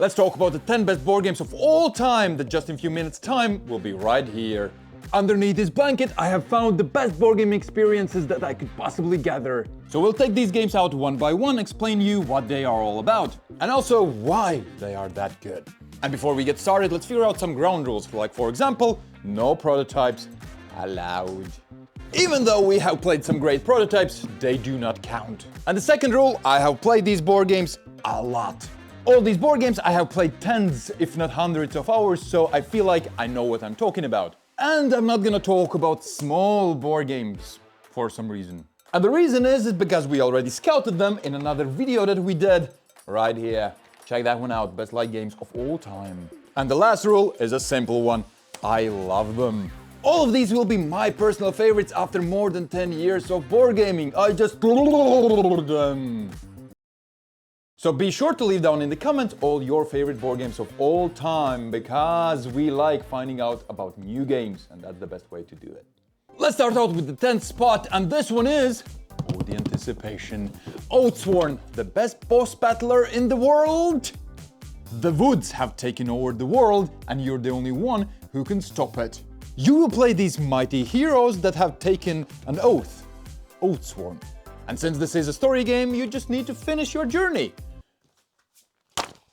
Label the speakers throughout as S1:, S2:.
S1: Let's talk about the 10 best board games of all time that just in a few minutes time will be right here. Underneath this blanket, I have found the best board game experiences that I could possibly gather. So we'll take these games out one by one, explain you what they are all about, and also why they are that good. And before we get started, let's figure out some ground rules, like for example, no prototypes allowed. Even though we have played some great prototypes, they do not count. And the second rule, I have played these board games a lot. All these board games I have played tens, if not hundreds of hours, so I feel like I know what I'm talking about. And I'm not gonna talk about small board games for some reason. And the reason is because we already scouted them in another video that we did right here. Check that one out, best light games of all time. And the last rule is a simple one. I love them. All of these will be my personal favorites after more than 10 years of board gaming. I just love them. So be sure to leave down in the comments all your favorite board games of all time, because we like finding out about new games, and that's the best way to do it. Let's start out with the 10th spot, and this one is, oh, the anticipation, Oathsworn, the best boss battler in the world. The woods have taken over the world, and you're the only one who can stop it. You will play these mighty heroes that have taken an oath, Oathsworn. And since this is a story game, you just need to finish your journey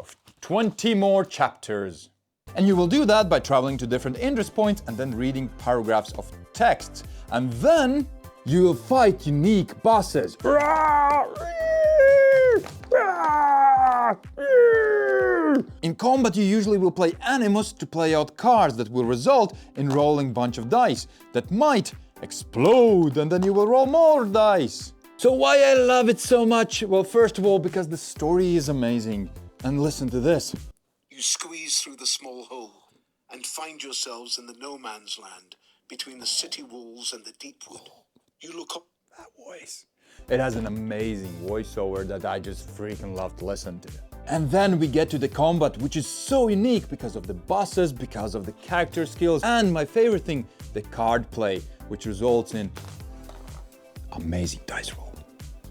S1: of 20 more chapters. And you will do that by traveling to different interest points and then reading paragraphs of text. And then you will fight unique bosses. In combat, you usually will play Animus to play out cards that will result in rolling a bunch of dice that might explode, and then you will roll more dice. So why I love it so much? Well, first of all, because the story is amazing. And listen to this.
S2: You squeeze through the small hole and find yourselves in the no man's land between the city walls and the deep wood. You look up.
S1: That voice. It has an amazing voiceover that I just freaking love to listen to. And then we get to the combat, which is so unique because of the bosses, because of the character skills, and my favorite thing, the card play, which results in amazing dice roll.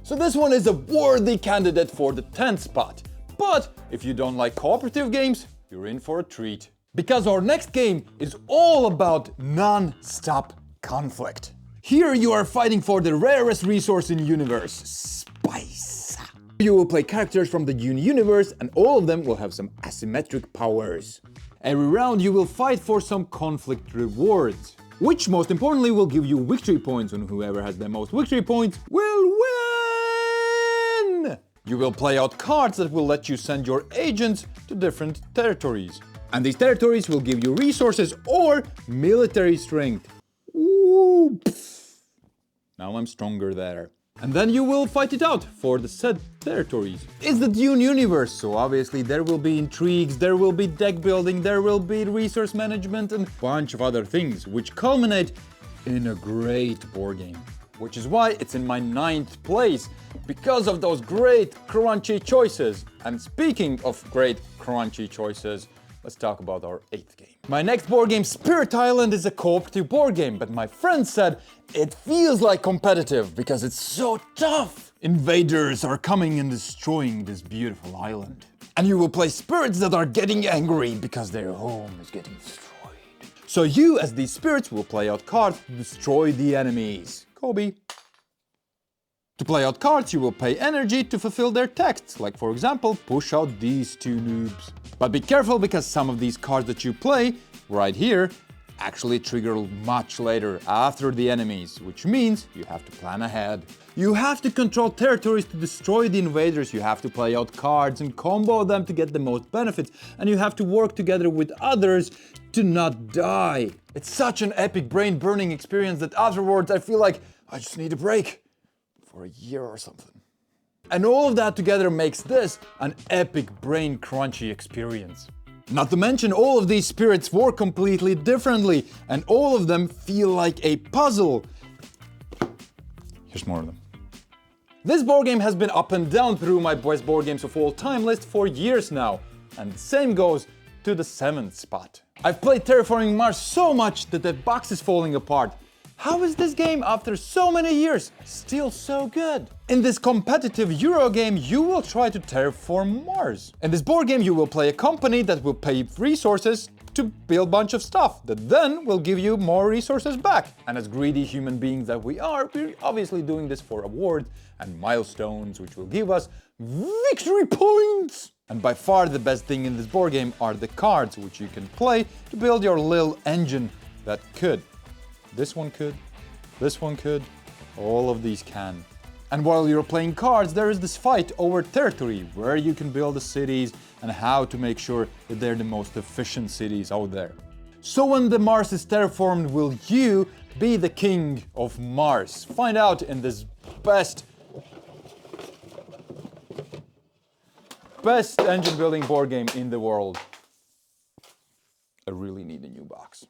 S1: So this one is a worthy candidate for the 10th spot. But if you don't like cooperative games, you're in for a treat. Because our next game is all about non-stop conflict. Here you are fighting for the rarest resource in the universe, spice. You will play characters from the Dune universe, and all of them will have some asymmetric powers. Every round you will fight for some conflict rewards, which most importantly will give you victory points, and whoever has the most victory points will win! You will play out cards that will let you send your agents to different territories. And these territories will give you resources or military strength. Ooh, now I'm stronger there. And then you will fight it out for the said territories. It's the Dune universe, so obviously there will be intrigues, there will be deck building, there will be resource management and a bunch of other things, which culminate in a great board game. Which is why it's in my 9th place, because of those great crunchy choices. And speaking of great crunchy choices, let's talk about our 8th game. My next board game, Spirit Island, is a cooperative board game, but my friend said it feels like competitive because it's so tough. Invaders are coming and destroying this beautiful island. And you will play spirits that are getting angry because their home is getting destroyed. So you, as these spirits, will play out cards to destroy the enemies. Kobe. To play out cards, you will pay energy to fulfill their texts, like for example, push out these two noobs. But be careful, because some of these cards that you play, right here, actually trigger much later, after the enemies, which means you have to plan ahead. You have to control territories to destroy the invaders, you have to play out cards and combo them to get the most benefits, and you have to work together with others to not die. It's such an epic brain-burning experience that afterwards I feel like I just need a break for a year or something. And all of that together makes this an epic brain-crunchy experience. Not to mention, all of these spirits work completely differently, and all of them feel like a puzzle. Here's more of them. This board game has been up and down through my best board games of all time list for years now, and the same goes to the 7th spot. I've played Terraforming Mars so much that the box is falling apart. How is this game, after so many years, still so good? In this competitive Euro game, you will try to terraform Mars. In this board game, you will play a company that will pay resources to build a bunch of stuff that then will give you more resources back. And as greedy human beings that we are, we're obviously doing this for awards and milestones, which will give us victory points. And by far the best thing in this board game are the cards, which you can play to build your little engine that could. This one could, this one could, all of these can. And while you're playing cards, there is this fight over territory, where you can build the cities and how to make sure that they're the most efficient cities out there. So when the Mars is terraformed, will you be the king of Mars? Find out in this best engine building board game in the world. I really need a new box.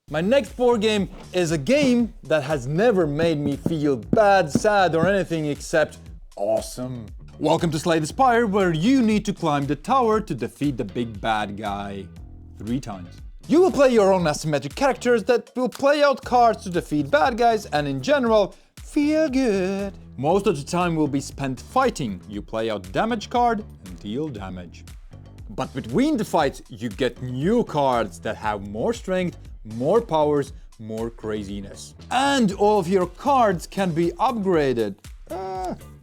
S1: My next board game is a game that has never made me feel bad, sad, or anything except awesome. Welcome to Slay the Spire, where you need to climb the tower to defeat the big bad guy 3 times. You will play your own asymmetric characters that will play out cards to defeat bad guys and in general, feel good. Most of the time will be spent fighting. You play out damage card and deal damage. But between the fights, you get new cards that have more strength, more powers, more craziness. And all of your cards can be upgraded,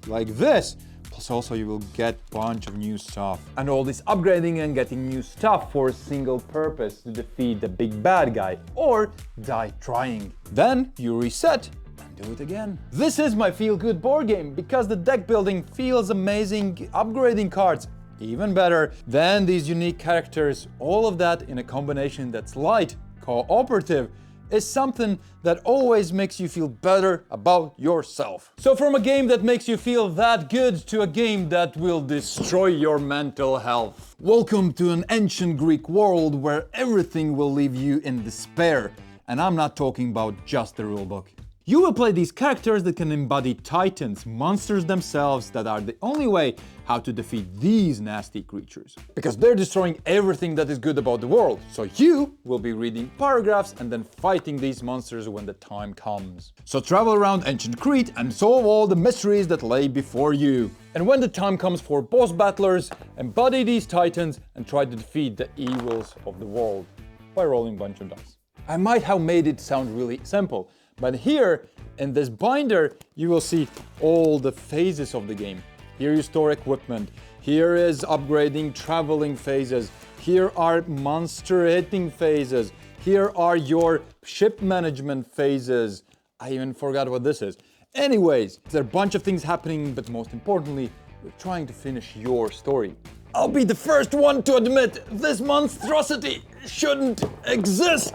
S1: like this. Plus also you will get a bunch of new stuff. And all this upgrading and getting new stuff for a single purpose, to defeat the big bad guy or die trying. Then you reset and do it again. This is my feel-good board game because the deck building feels amazing, upgrading cards even better, then these unique characters, all of that in a combination that's light, cooperative, is something that always makes you feel better about yourself. So from a game that makes you feel that good to a game that will destroy your mental health. Welcome to an ancient Greek world where everything will leave you in despair. And I'm not talking about just the rulebook. You will play these characters that can embody titans, monsters themselves that are the only way how to defeat these nasty creatures. Because they're destroying everything that is good about the world. So you will be reading paragraphs and then fighting these monsters when the time comes. So travel around ancient Crete and solve all the mysteries that lay before you. And when the time comes for boss battlers, embody these titans and try to defeat the evils of the world by rolling a bunch of dice. I might have made it sound really simple, but here in this binder you will see all the phases of the game. Here you store equipment, here is upgrading, traveling phases, here are monster hitting phases, here are your ship management phases. I even forgot what this is. Anyways, there are a bunch of things happening, but most importantly, you're trying to finish your story. I'll be the first one to admit this monstrosity shouldn't exist.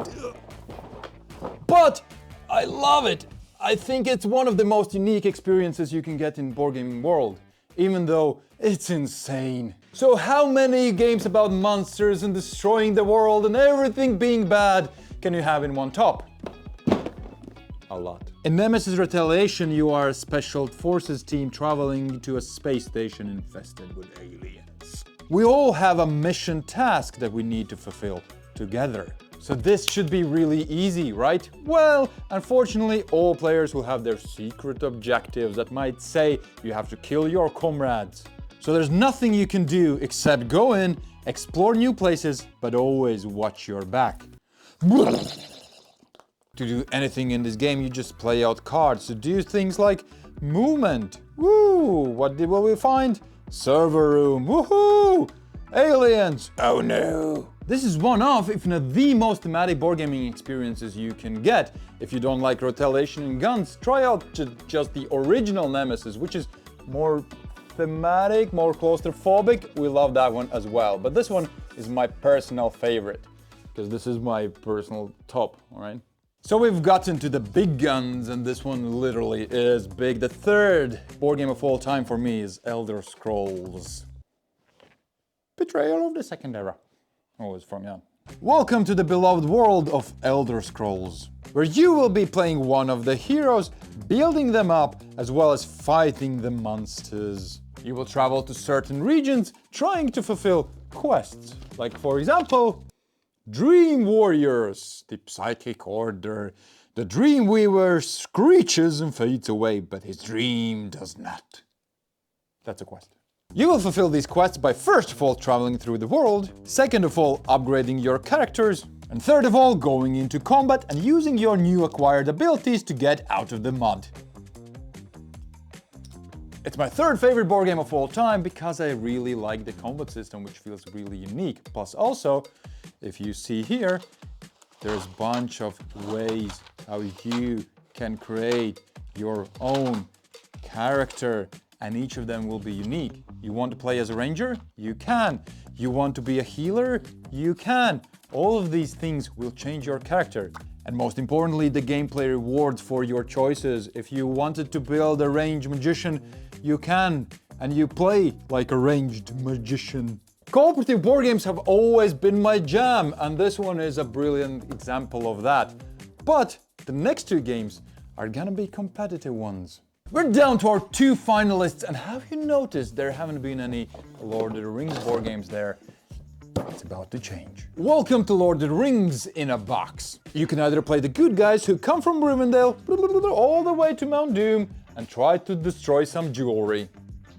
S1: But I love it. I think it's one of the most unique experiences you can get in board gaming world, even though it's insane. So how many games about monsters and destroying the world and everything being bad can you have in one top? A lot. In Nemesis Retaliation, you are a special forces team traveling to a space station infested with aliens. We all have a mission task that we need to fulfill together. So this should be really easy, right? Well, unfortunately, all players will have their secret objectives that might say you have to kill your comrades. So there's nothing you can do except go in, explore new places, but always watch your back. To do anything in this game, you just play out cards to do things like movement. Woo! What will we find? Server room. Woohoo! Aliens. Oh no! This is one of, if not the most thematic board gaming experiences you can get. If you don't like retaliation and guns, try out just the original Nemesis, which is more thematic, more claustrophobic. We love that one as well. But this one is my personal favorite, because this is my personal top, all right? So we've gotten to the big guns, and this one literally is big. The third board game of all time for me is Elder Scrolls. Betrayal of the Second Era. Always from young. Welcome to the beloved world of Elder Scrolls, where you will be playing one of the heroes, building them up, as well as fighting the monsters. You will travel to certain regions, trying to fulfill quests, like for example, Dream Warriors, the psychic order. The dream weaver screeches and fades away, but his dream does not. That's a quest. You will fulfill these quests by first of all traveling through the world, second of all upgrading your characters, and third of all going into combat and using your new acquired abilities to get out of the mud. It's my third favorite board game of all time because I really like the combat system, which feels really unique. Plus also, if you see here, there's a bunch of ways how you can create your own character, and each of them will be unique. You want to play as a ranger? You can. You want to be a healer? You can. All of these things will change your character. And most importantly, the gameplay rewards for your choices. If you wanted to build a ranged magician, you can. And you play like a ranged magician. Cooperative board games have always been my jam, and this one is a brilliant example of that. But the next two games are gonna be competitive ones. We're down to our two finalists, and have you noticed there haven't been any Lord of the Rings board games there? It's about to change. Welcome to Lord of the Rings in a box. You can either play the good guys who come from Rivendell all the way to Mount Doom and try to destroy some jewelry.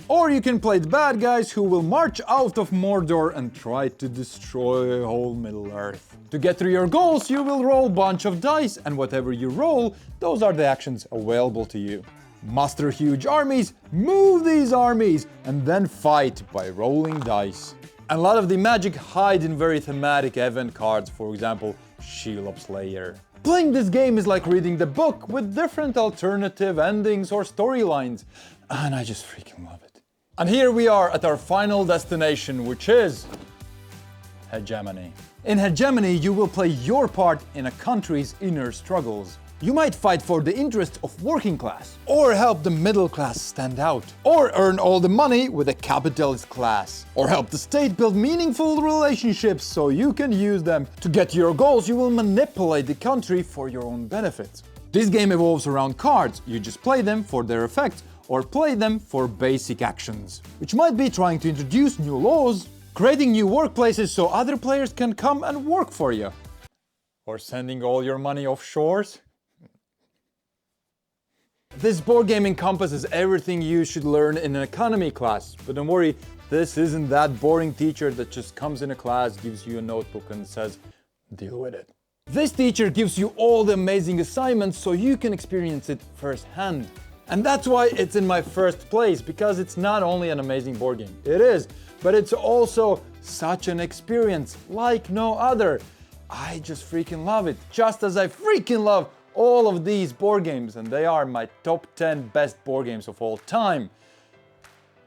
S1: Or you can play the bad guys who will march out of Mordor and try to destroy whole Middle-earth. To get through your goals, you will roll a bunch of dice, and whatever you roll, those are the actions available to you. Muster huge armies, move these armies, and then fight by rolling dice. And a lot of the magic hide in very thematic event cards, for example, Shelob Slayer. Playing this game is like reading the book with different alternative endings or storylines, and I just freaking love it. And here we are at our final destination, which is Hegemony. In Hegemony, you will play your part in a country's inner struggles. You might fight for the interests of working class, or help the middle class stand out, or earn all the money with a capitalist class, or help the state build meaningful relationships so you can use them. To get to your goals, you will manipulate the country for your own benefits. This game evolves around cards. You just play them for their effects, or play them for basic actions, which might be trying to introduce new laws, creating new workplaces so other players can come and work for you, or sending all your money offshores. This board game encompasses everything you should learn in an economy class, but don't worry, this isn't that boring teacher that just comes in a class, gives you a notebook and says, deal with it. This teacher gives you all the amazing assignments so you can experience it firsthand. And that's why it's in my first place, because it's not only an amazing board game, it is, but it's also such an experience like no other. I just freaking love it, just as I freaking love all of these board games, and they are my top 10 best board games of all time.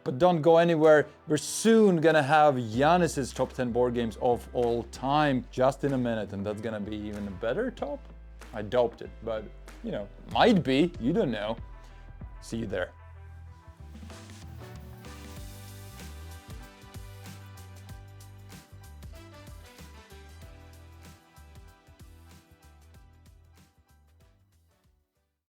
S1: But don't go anywhere, we're soon gonna have Giannis's top 10 board games of all time just in a minute, and that's gonna be even a better top? I doubt it, but you know, might be, you don't know. See you there.